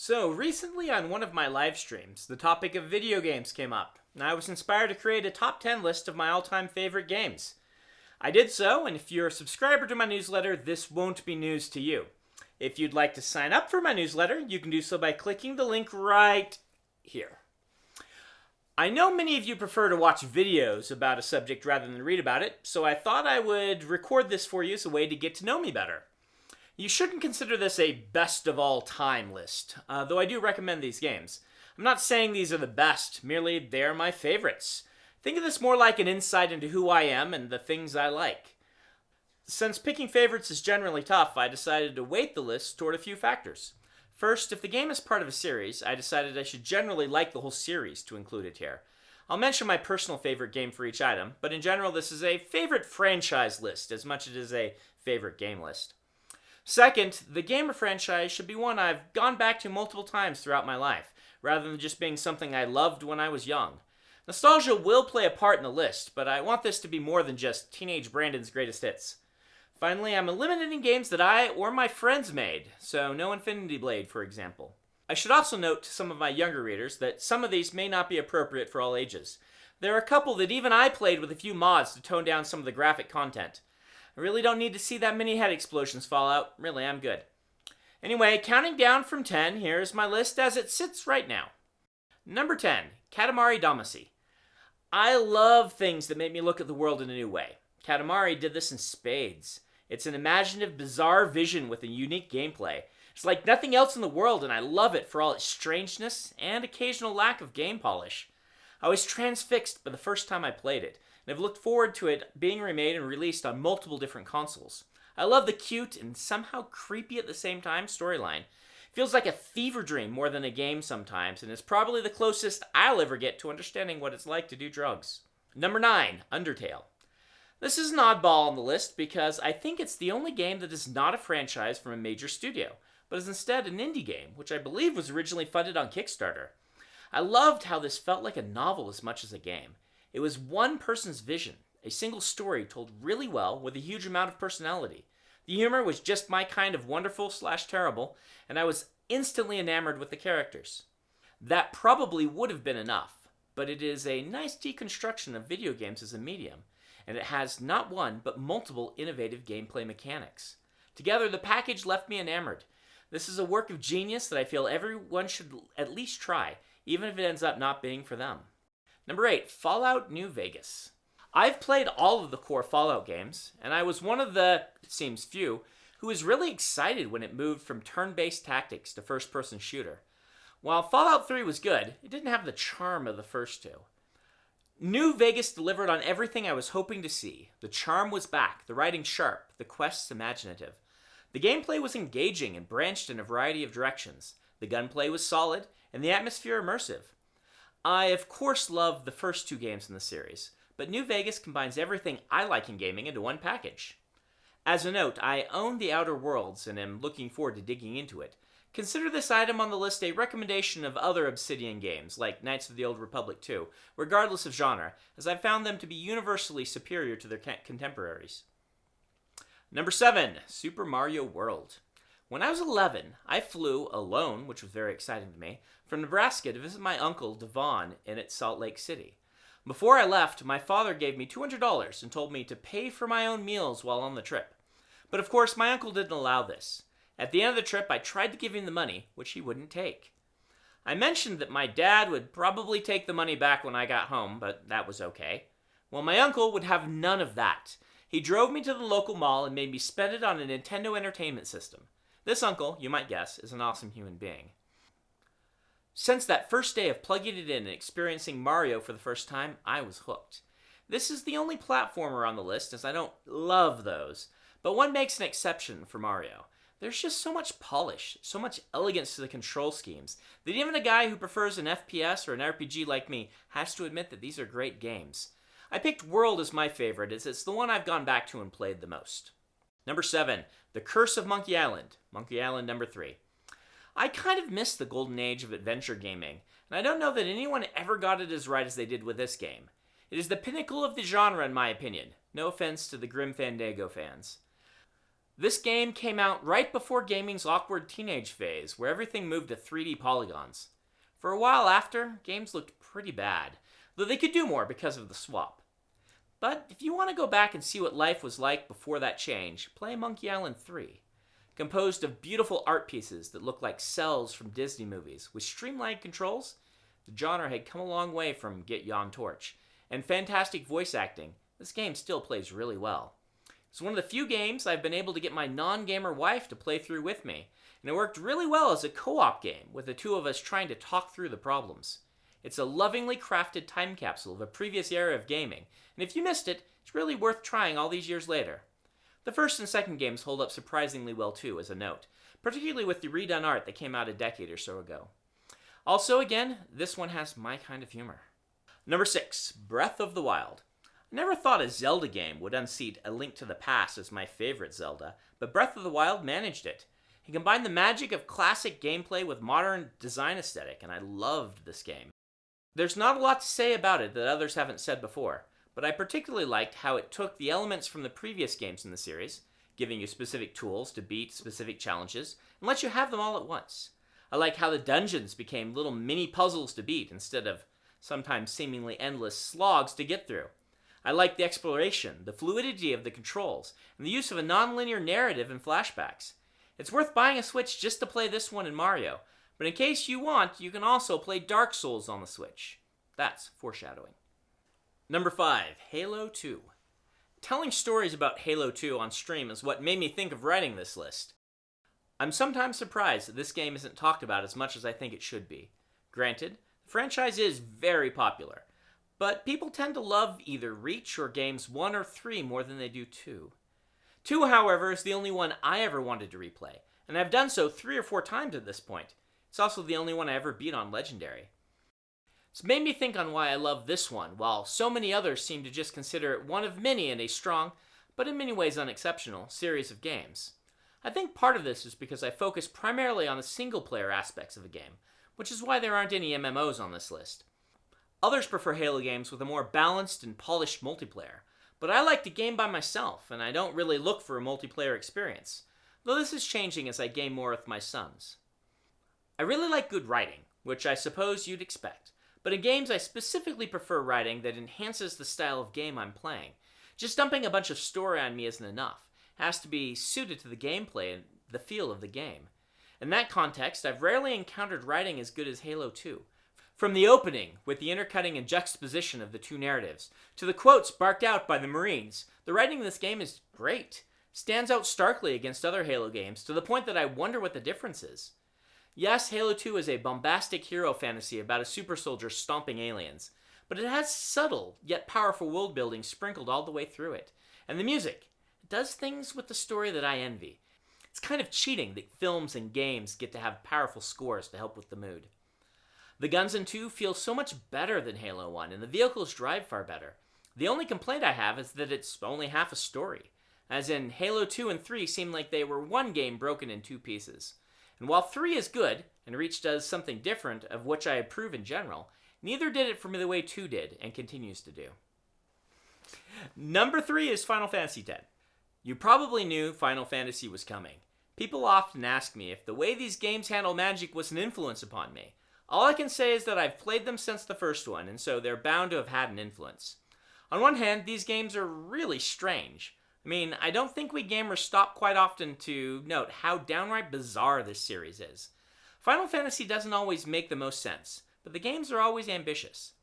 So, recently on one of my live streams, the topic of video games came up, and I was inspired to create a top 10 list of my all time favorite games. I did so, and if you're a subscriber to my newsletter, this won't be news to you. If you'd like to sign up for my newsletter, you can do so by clicking the link right here. I know many of you prefer to watch videos about a subject rather than read about it, so I thought I would record this for you as a way to get to know me better. You shouldn't consider this a best of all time list, though I do recommend these games. I'm not saying these are the best, merely they're my favorites. Think of this more like an insight into who I am and the things I like. Since picking favorites is generally tough, I decided to weight the list toward a few factors. First, if the game is part of a series, I decided I should generally like the whole series to include it here. I'll mention my personal favorite game for each item, but in general this is a favorite franchise list as much as it is a favorite game list. Second, the game or franchise should be one I've gone back to multiple times throughout my life, rather than just being something I loved when I was young. Nostalgia will play a part in the list, but I want this to be more than just Teenage Brandon's greatest hits. Finally, I'm eliminating games that I or my friends made, so no Infinity Blade, for example. I should also note to some of my younger readers that some of these may not be appropriate for all ages. There are a couple that even I played with a few mods to tone down some of the graphic content. I really don't need to see that many head explosions fall out. Really, I'm good. Anyway, counting down from 10, here's my list as it sits right now. Number 10, Katamari Damacy. I love things that make me look at the world in a new way. Katamari did this in spades. It's an imaginative, bizarre vision with a unique gameplay. It's like nothing else in the world, and I love it for all its strangeness and occasional lack of game polish. I was transfixed by the first time I played it, and I've looked forward to it being remade and released on multiple different consoles. I love the cute and somehow creepy at the same time storyline. It feels like a fever dream more than a game sometimes, and is probably the closest I'll ever get to understanding what it's like to do drugs. Number 9, Undertale. This is an oddball on the list because I think it's the only game that is not a franchise from a major studio, but is instead an indie game, which I believe was originally funded on Kickstarter. I loved how this felt like a novel as much as a game. It was one person's vision, a single story told really well with a huge amount of personality. The humor was just my kind of wonderful/terrible, and I was instantly enamored with the characters. That probably would have been enough, but it is a nice deconstruction of video games as a medium, and it has not one but multiple innovative gameplay mechanics. Together, the package left me enamored. This is a work of genius that I feel everyone should at least try, even if it ends up not being for them. Number 8, Fallout New Vegas. I've played all of the core Fallout games, and I was one of the, it seems few, who was really excited when it moved from turn-based tactics to first-person shooter. While Fallout 3 was good, it didn't have the charm of the first two. New Vegas delivered on everything I was hoping to see. The charm was back, the writing sharp, the quests imaginative. The gameplay was engaging and branched in a variety of directions. The gunplay was solid, and the atmosphere immersive. I, of course, love the first two games in the series, but New Vegas combines everything I like in gaming into one package. As a note, I own The Outer Worlds and am looking forward to digging into it. Consider this item on the list a recommendation of other Obsidian games, like Knights of the Old Republic 2, regardless of genre, as I've found them to be universally superior to their contemporaries. Number 7, Super Mario World. When I was 11, I flew, alone, which was very exciting to me, from Nebraska to visit my uncle, Devon, in Salt Lake City. Before I left, my father gave me $200 and told me to pay for my own meals while on the trip. But of course, my uncle didn't allow this. At the end of the trip, I tried to give him the money, which he wouldn't take. I mentioned that my dad would probably take the money back when I got home, but that was okay. Well, my uncle would have none of that. He drove me to the local mall and made me spend it on a Nintendo Entertainment System. This uncle, you might guess, is an awesome human being. Since that first day of plugging it in and experiencing Mario for the first time, I was hooked. This is the only platformer on the list, as I don't love those, but one makes an exception for Mario. There's just so much polish, so much elegance to the control schemes, that even a guy who prefers an FPS or an RPG like me has to admit that these are great games. I picked World as my favorite, as it's the one I've gone back to and played the most. Number 7, The Curse of Monkey Island, Monkey Island number 3. I kind of missed the golden age of adventure gaming, and I don't know that anyone ever got it as right as they did with this game. It is the pinnacle of the genre in my opinion, no offense to the Grim Fandango fans. This game came out right before gaming's awkward teenage phase, where everything moved to 3D polygons. For a while after, games looked pretty bad, though they could do more because of the swap. But if you want to go back and see what life was like before that change, play Monkey Island 3. Composed of beautiful art pieces that look like cells from Disney movies, with streamlined controls, the genre had come a long way from Get Yon Torch, and fantastic voice acting, this game still plays really well. It's one of the few games I've been able to get my non-gamer wife to play through with me, and it worked really well as a co-op game, with the two of us trying to talk through the problems. It's a lovingly crafted time capsule of a previous era of gaming, and if you missed it, it's really worth trying all these years later. The first and second games hold up surprisingly well too, as a note, particularly with the redone art that came out a decade or so ago. Also, again, this one has my kind of humor. Number 6, Breath of the Wild. I never thought a Zelda game would unseat A Link to the Past as my favorite Zelda, but Breath of the Wild managed it. He combined the magic of classic gameplay with modern design aesthetic, and I loved this game. There's not a lot to say about it that others haven't said before, but I particularly liked how it took the elements from the previous games in the series, giving you specific tools to beat specific challenges, and let you have them all at once. I like how the dungeons became little mini puzzles to beat instead of sometimes seemingly endless slogs to get through. I like the exploration, the fluidity of the controls, and the use of a non-linear narrative and flashbacks. It's worth buying a Switch just to play this one in Mario, but in case you want, you can also play Dark Souls on the Switch. That's foreshadowing. Number 5, Halo 2. Telling stories about Halo 2 on stream is what made me think of writing this list. I'm sometimes surprised that this game isn't talked about as much as I think it should be. Granted, the franchise is very popular, but people tend to love either Reach or games 1 or 3 more than they do 2. 2, however, is the only one I ever wanted to replay, and I've done so 3 or 4 times at this point. It's also the only one I ever beat on Legendary. It's made me think on why I love this one, while so many others seem to just consider it one of many in a strong, but in many ways unexceptional, series of games. I think part of this is because I focus primarily on the single-player aspects of a game, which is why there aren't any MMOs on this list. Others prefer Halo games with a more balanced and polished multiplayer, but I like to game by myself, and I don't really look for a multiplayer experience, though this is changing as I game more with my sons. I really like good writing, which I suppose you'd expect, but in games I specifically prefer writing that enhances the style of game I'm playing. Just dumping a bunch of story on me isn't enough. It has to be suited to the gameplay and the feel of the game. In that context, I've rarely encountered writing as good as Halo 2. From the opening, with the intercutting and juxtaposition of the two narratives, to the quotes barked out by the Marines, the writing in this game is great. Stands out starkly against other Halo games, to the point that I wonder what the difference is. Yes, Halo 2 is a bombastic hero fantasy about a super soldier stomping aliens, but it has subtle, yet powerful world building sprinkled all the way through it. And the music, it does things with the story that I envy. It's kind of cheating that films and games get to have powerful scores to help with the mood. The guns in 2 feel so much better than Halo 1, and the vehicles drive far better. The only complaint I have is that it's only half a story, as in Halo 2 and 3 seem like they were one game broken in 2 pieces. And while 3 is good, and Reach does something different, of which I approve in general, neither did it for me the way 2 did, and continues to do. Number 3 is Final Fantasy X. You probably knew Final Fantasy was coming. People often ask me if the way these games handle magic was an influence upon me. All I can say is that I've played them since the first one, and so they're bound to have had an influence. On one hand, these games are really strange. I mean, I don't think we gamers stop quite often to note how downright bizarre this series is. Final Fantasy doesn't always make the most sense, but the games are always ambitious.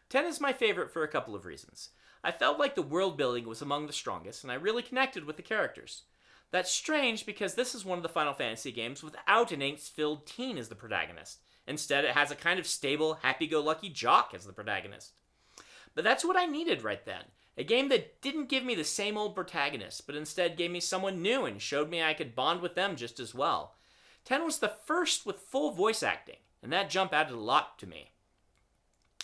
10 is my favorite for a couple of reasons. I felt like the world building was among the strongest, and I really connected with the characters. That's strange because this is one of the Final Fantasy games without an angst-filled teen as the protagonist. Instead, it has a kind of stable, happy-go-lucky jock as the protagonist. But that's what I needed right then. A game that didn't give me the same old protagonist, but instead gave me someone new and showed me I could bond with them just as well. 10 was the first with full voice acting, and that jump added a lot to me.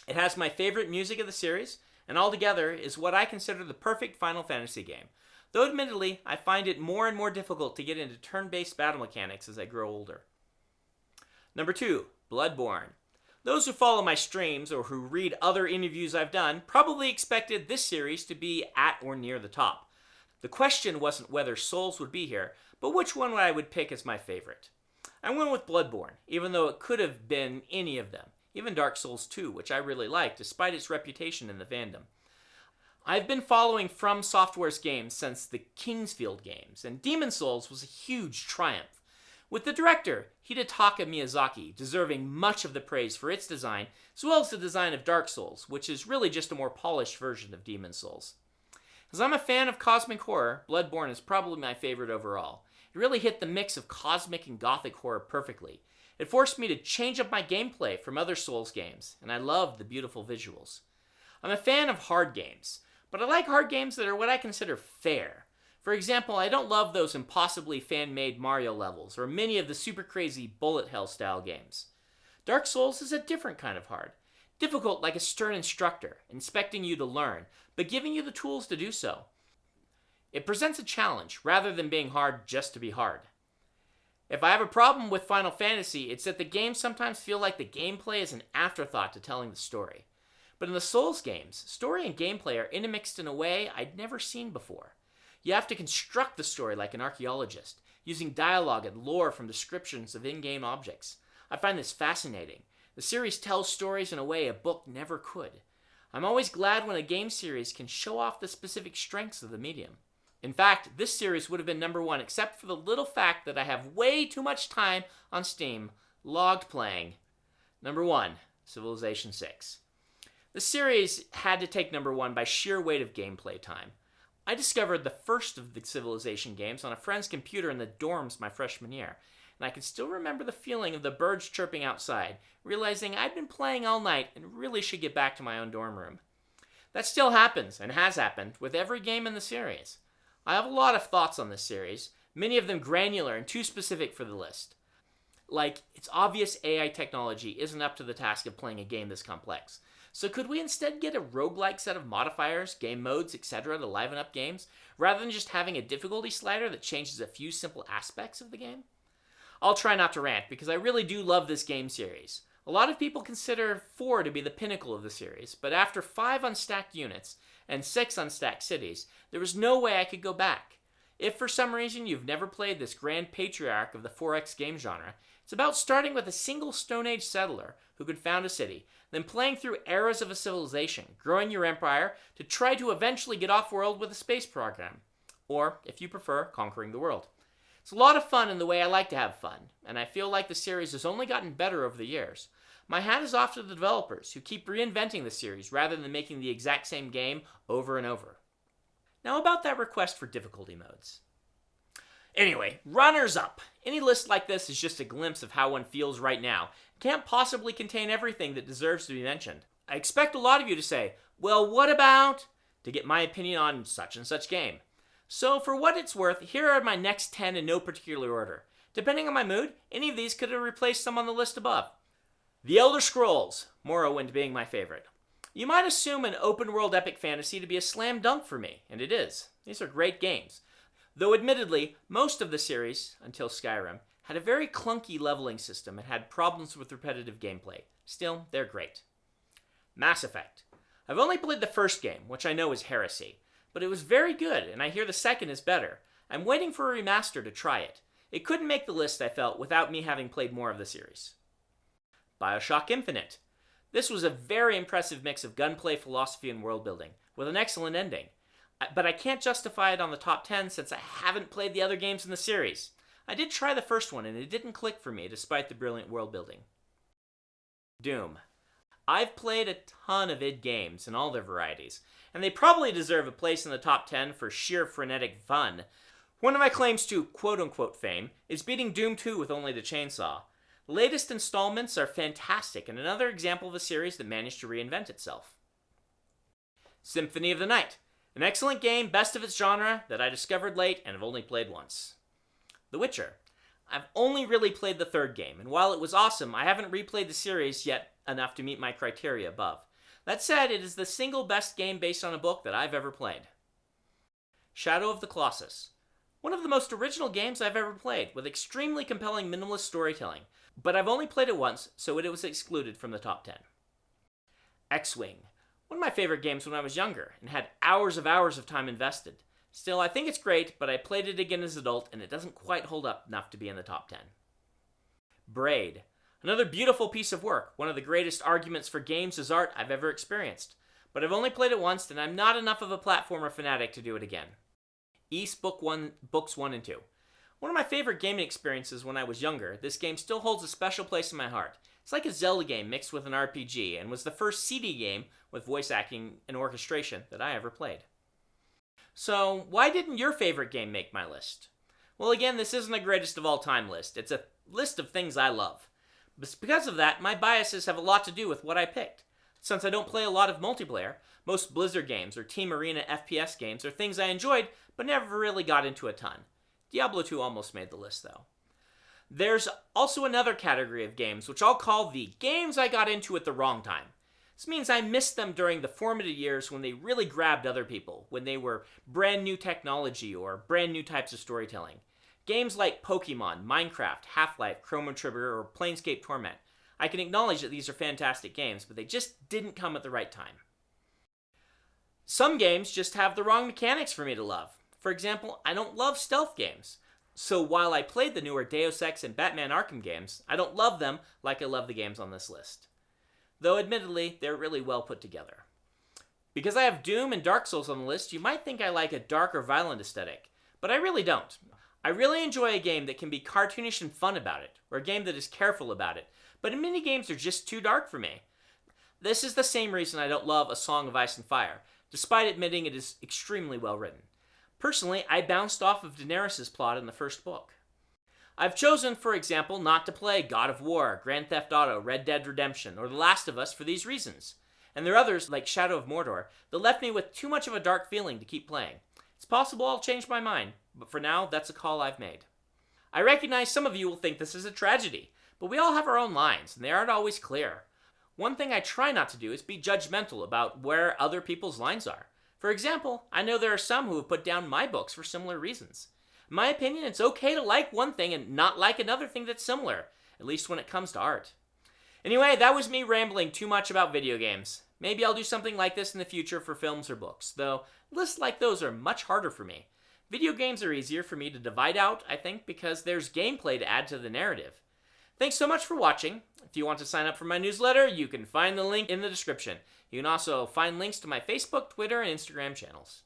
It has my favorite music of the series, and altogether is what I consider the perfect Final Fantasy game. Though admittedly, I find it more and more difficult to get into turn-based battle mechanics as I grow older. Number 2, Bloodborne. Those who follow my streams or who read other interviews I've done probably expected this series to be at or near the top. The question wasn't whether Souls would be here, but which one I would pick as my favorite. I went with Bloodborne, even though it could have been any of them, even Dark Souls 2, which I really liked despite its reputation in the fandom. I've been following From Software's games since the Kingsfield games, and Demon Souls was a huge triumph, with the director, Hidetaka Miyazaki, deserving much of the praise for its design, as well as the design of Dark Souls, which is really just a more polished version of Demon Souls. As I'm a fan of cosmic horror, Bloodborne is probably my favorite overall. It really hit the mix of cosmic and gothic horror perfectly. It forced me to change up my gameplay from other Souls games, and I loved the beautiful visuals. I'm a fan of hard games, but I like hard games that are what I consider fair. For example, I don't love those impossibly fan-made Mario levels, or many of the super crazy bullet hell style games. Dark Souls is a different kind of hard. Difficult like a stern instructor, expecting you to learn, but giving you the tools to do so. It presents a challenge, rather than being hard just to be hard. If I have a problem with Final Fantasy, it's that the games sometimes feel like the gameplay is an afterthought to telling the story. But in the Souls games, story and gameplay are intermixed in a way I'd never seen before. You have to construct the story like an archaeologist, using dialogue and lore from descriptions of in-game objects. I find this fascinating. The series tells stories in a way a book never could. I'm always glad when a game series can show off the specific strengths of the medium. In fact, this series would have been number one except for the little fact that I have way too much time on Steam logged playing. Number 1, Civilization 6. The series had to take number 1 by sheer weight of gameplay time. I discovered the first of the Civilization games on a friend's computer in the dorms my freshman year, and I can still remember the feeling of the birds chirping outside, realizing I'd been playing all night and really should get back to my own dorm room. That still happens, and has happened, with every game in the series. I have a lot of thoughts on this series, many of them granular and too specific for the list. Like, it's obvious AI technology isn't up to the task of playing a game this complex. So could we instead get a roguelike set of modifiers, game modes, etc. to liven up games, rather than just having a difficulty slider that changes a few simple aspects of the game? I'll try not to rant, because I really do love this game series. A lot of people consider 4 to be the pinnacle of the series, but after 5 unstacked units and 6 unstacked cities, there was no way I could go back. If for some reason you've never played this grand patriarch of the 4X game genre, it's about starting with a single Stone Age settler who could found a city, then playing through eras of a civilization, growing your empire to try to eventually get off-world with a space program. Or, if you prefer, conquering the world. It's a lot of fun in the way I like to have fun, and I feel like the series has only gotten better over the years. My hat is off to the developers who keep reinventing the series rather than making the exact same game over and over. Now about that request for difficulty modes. Anyway, runners up. Any list like this is just a glimpse of how one feels right now. It can't possibly contain everything that deserves to be mentioned. I expect a lot of you to say, well, what about, to get my opinion on such and such game. So for what it's worth, here are my next 10 in no particular order. Depending on my mood, any of these could have replaced some on the list above. The Elder Scrolls, Morrowind being my favorite. You might assume an open-world epic fantasy to be a slam dunk for me, and it is. These are great games. Though admittedly, most of the series, until Skyrim, had a very clunky leveling system and had problems with repetitive gameplay. Still, they're great. Mass Effect. I've only played the first game, which I know is heresy, but it was very good, and I hear the second is better. I'm waiting for a remaster to try it. It couldn't make the list, I felt, without me having played more of the series. Bioshock Infinite. This was a very impressive mix of gunplay, philosophy, and world building, with an excellent ending. But I can't justify it on the top 10 since I haven't played the other games in the series. I did try the first one and it didn't click for me despite the brilliant world building. Doom. I've played a ton of id games in all their varieties, and they probably deserve a place in the top 10 for sheer frenetic fun. One of my claims to quote-unquote fame is beating Doom 2 with only the chainsaw. The latest installments are fantastic and another example of a series that managed to reinvent itself. Symphony of the Night. An excellent game, best of its genre, that I discovered late and have only played once. The Witcher. I've only really played the third game, and while it was awesome, I haven't replayed the series yet enough to meet my criteria above. That said, it is the single best game based on a book that I've ever played. Shadow of the Colossus. One of the most original games I've ever played, with extremely compelling minimalist storytelling, but I've only played it once, so it was excluded from the top 10. Xwing. One of my favorite games when I was younger, and had hours of time invested. Still, I think it's great, but I played it again as an adult, and it doesn't quite hold up enough to be in the top 10. Braid. Another beautiful piece of work, one of the greatest arguments for games as art I've ever experienced. But I've only played it once, and I'm not enough of a platformer fanatic to do it again. Books 1 and 2. One of my favorite gaming experiences when I was younger, this game still holds a special place in my heart. It's like a Zelda game mixed with an RPG, and was the first CD game with voice acting and orchestration that I ever played. So, why didn't your favorite game make my list? Well, again, this isn't a greatest of all time list. It's a list of things I love. But because of that, my biases have a lot to do with what I picked. Since I don't play a lot of multiplayer, most Blizzard games or Team Arena FPS games are things I enjoyed, but never really got into a ton. Diablo 2 almost made the list, though. There's also another category of games, which I'll call the games I got into at the wrong time. This means I missed them during the formative years when they really grabbed other people, when they were brand new technology or brand new types of storytelling. Games like Pokemon, Minecraft, Half-Life, Chrono Trigger, or Planescape Torment. I can acknowledge that these are fantastic games, but they just didn't come at the right time. Some games just have the wrong mechanics for me to love. For example, I don't love stealth games. So while I played the newer Deus Ex and Batman Arkham games, I don't love them like I love the games on this list. Though admittedly, they're really well put together. Because I have Doom and Dark Souls on the list, you might think I like a dark or violent aesthetic, but I really don't. I really enjoy a game that can be cartoonish and fun about it, or a game that is careful about it, but many games are just too dark for me. This is the same reason I don't love A Song of Ice and Fire, despite admitting it is extremely well written. Personally, I bounced off of Daenerys' plot in the first book. I've chosen, for example, not to play God of War, Grand Theft Auto, Red Dead Redemption, or The Last of Us for these reasons. And there are others, like Shadow of Mordor, that left me with too much of a dark feeling to keep playing. It's possible I'll change my mind, but for now, that's a call I've made. I recognize some of you will think this is a tragedy, but we all have our own lines, and they aren't always clear. One thing I try not to do is be judgmental about where other people's lines are. For example, I know there are some who have put down my books for similar reasons. In my opinion, it's okay to like one thing and not like another thing that's similar, at least when it comes to art. Anyway, that was me rambling too much about video games. Maybe I'll do something like this in the future for films or books, though lists like those are much harder for me. Video games are easier for me to divide out, I think, because there's gameplay to add to the narrative. Thanks so much for watching. If you want to sign up for my newsletter, you can find the link in the description. You can also find links to my Facebook, Twitter, and Instagram channels.